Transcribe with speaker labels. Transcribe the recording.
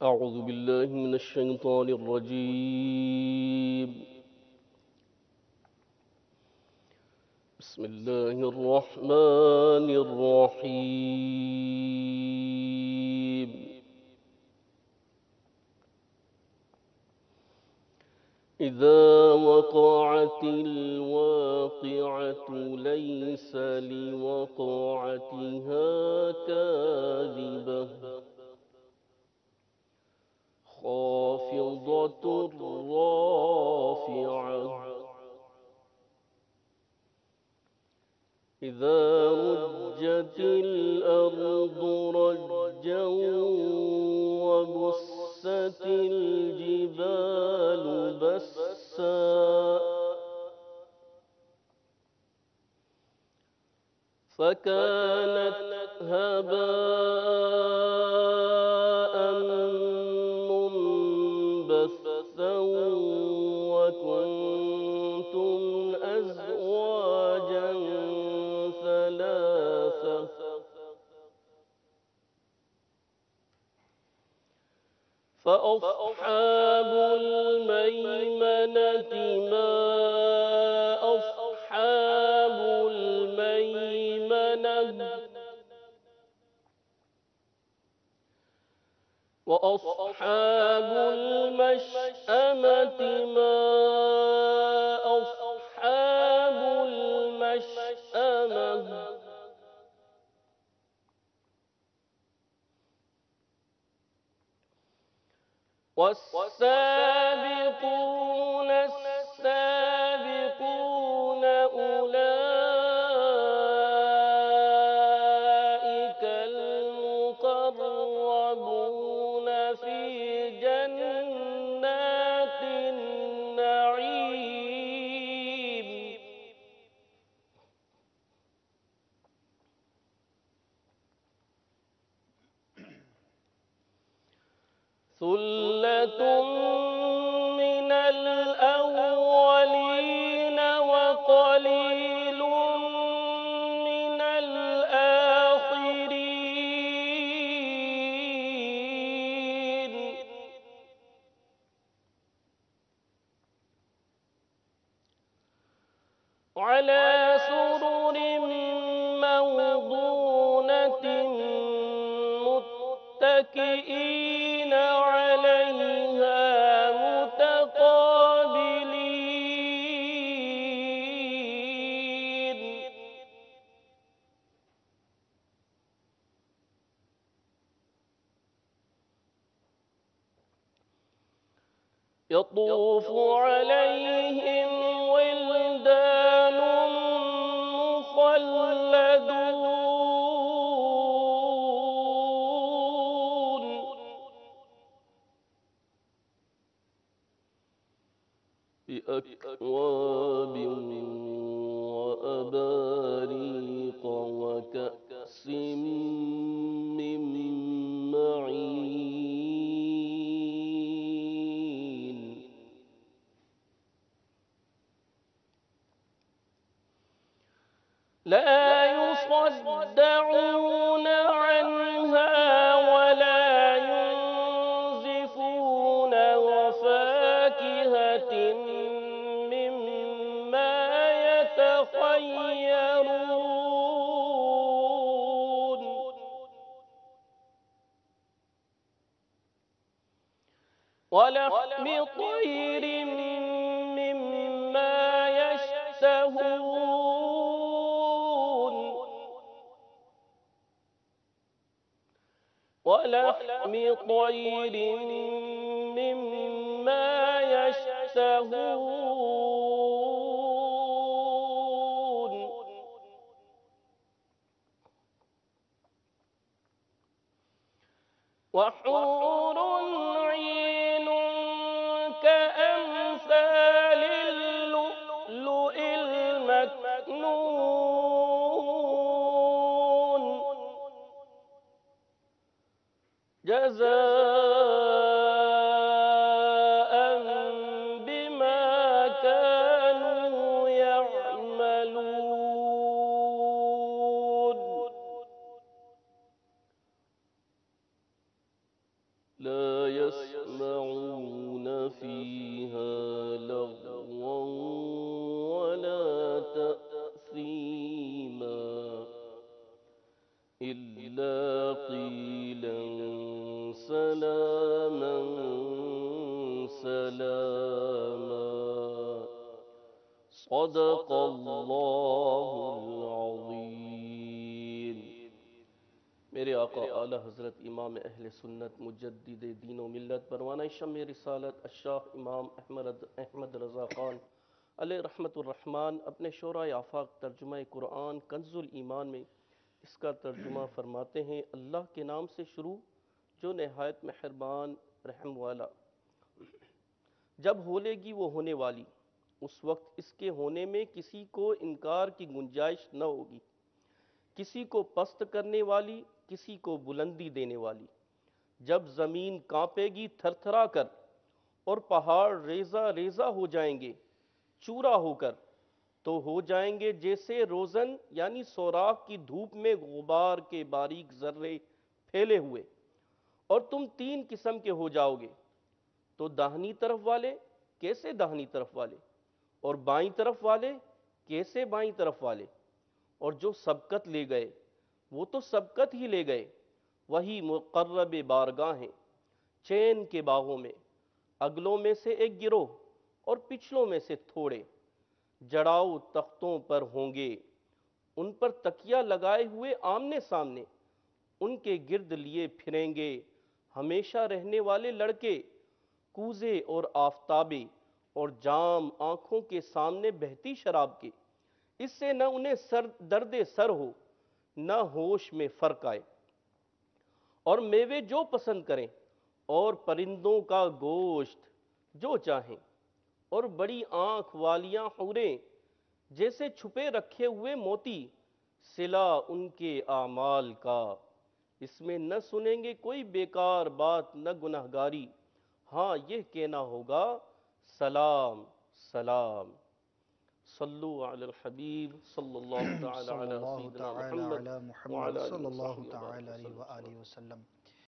Speaker 1: أعوذ بالله من الشيطان الرجيم. بسم الله الرحمن الرحيم. إذا وقعت الواقعة ليس لوقعتها كاذبة خافضة رافعة إذا رجت الأرض رجا وبست الجبال بسا فكانت هباء منبثا وكنتم أزواجا ثلاثة فأصحاب الميمنة ما أصحاب الميمنة وأصحاب المشأمة ما أصحاب المشأمة والسابقون السابقون أولئك المقربون في جنات النعيم ثلة من الأولين وقليل من الآخرين على سرر موضونة متكئين عليها متقابلين يطوف عليهم ولدان مخلدون بأكواب وأباريق وكأس من معين لا يصدعون عنها ولا ينزفون وفاكهة مما يتخيرون ولحم طير مما يشتهون ولحم طير مما يشتهون وحور عين كأمثال اللؤلؤ المكنون جزاء بما كانوا يعملون لا يسمعون فيها لغوا ولا تأثيما إلا قيلا سلاما سلاما صدق اللہ العظیم۔ میرے آقا اعلی حضرت امام اہل سنت مجدد دین و ملت پروانہ شمع رسالت الشاہ امام احمد رضا خان علیہ رحمت الرحمن اپنے شورۂ آفاق ترجمہ قرآن کنز الایمان میں اس کا ترجمہ فرماتے ہیں: اللہ کے نام سے شروع جو نہایت مہربان رحم والا۔ جب ہولے گی وہ ہونے والی، اس وقت اس کے ہونے میں کسی کو انکار کی گنجائش نہ ہوگی، کسی کو پست کرنے والی، کسی کو بلندی دینے والی۔ جب زمین کانپے گی تھر تھرا کر اور پہاڑ ریزہ ریزہ ہو جائیں گے چورا ہو کر، تو ہو جائیں گے جیسے روزن یعنی سوراخ کی دھوپ میں غبار کے باریک ذرے پھیلے ہوئے، اور تم تین قسم کے ہو جاؤ گے، تو داہنی طرف والے کیسے داہنی طرف والے، اور بائیں طرف والے کیسے بائیں طرف والے، اور جو سبقت لے گئے وہ تو سبقت ہی لے گئے، وہی مقرب بارگاہ ہیں چین کے باغوں میں، اگلوں میں سے ایک گروہ اور پچھلوں میں سے تھوڑے، جڑاؤ تختوں پر ہوں گے، ان پر تکیہ لگائے ہوئے آمنے سامنے، ان کے گرد لیے پھریں گے ہمیشہ رہنے والے لڑکے، کوزے اور آفتابے اور جام آنکھوں کے سامنے بہتی شراب کے، اس سے نہ انہیں درد سر ہو نہ ہوش میں فرق آئے، اور میوے جو پسند کریں اور پرندوں کا گوشت جو چاہیں، اور بڑی آنکھ والیاں حوریں جیسے چھپے رکھے ہوئے موتی، صلہ ان کے اعمال کا، اس میں نہ سنیں گے کوئی بیکار بات نہ گنہگاری، ہاں یہ کہنا ہوگا سلام سلام۔ صلو علی الحبیب صلی اللہ تعالی
Speaker 2: صلی
Speaker 1: علی
Speaker 2: اللہ
Speaker 1: سیدنا
Speaker 2: تعالی
Speaker 1: محمد
Speaker 2: علی محمد
Speaker 1: وعلی آلہ
Speaker 2: صلی اللہ
Speaker 1: وصحبہ وبارک
Speaker 2: تعالی علیہ
Speaker 1: وسلم۔
Speaker 2: وآلہ وسلم۔